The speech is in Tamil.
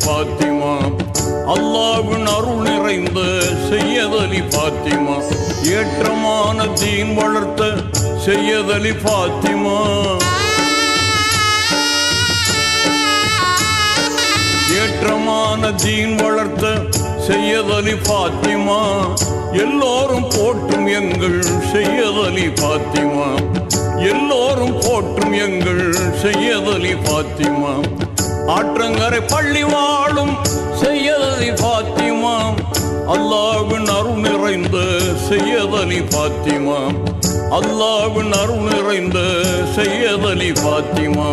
பாத்திமா, அல்லாஹ்வின் அருள் நிறைந்த சையத் அலி பாத்திமா, ஏற்றமான தீன் வளர்த்த சையத் அலி பாத்திமா, ஏற்றமான தீன் வளர்த்த சையத் அலி பாத்திமா, எல்லோரும் போற்றும் எங்கள் சையத் அலி பாத்திமா, எல்லோரும் போற்றும் எங்கள் சையத் அலி பாத்திமா, ஆற்றங்கரை பள்ளி வாழும் சையத் அலி பாத்திமா, அல்லாஹ்வின் அருள் நிறைந்த சையத் அலி பாத்திமா, அல்லாஹ்வின் அருள் நிறைந்த சையத் அலி பாத்திமா.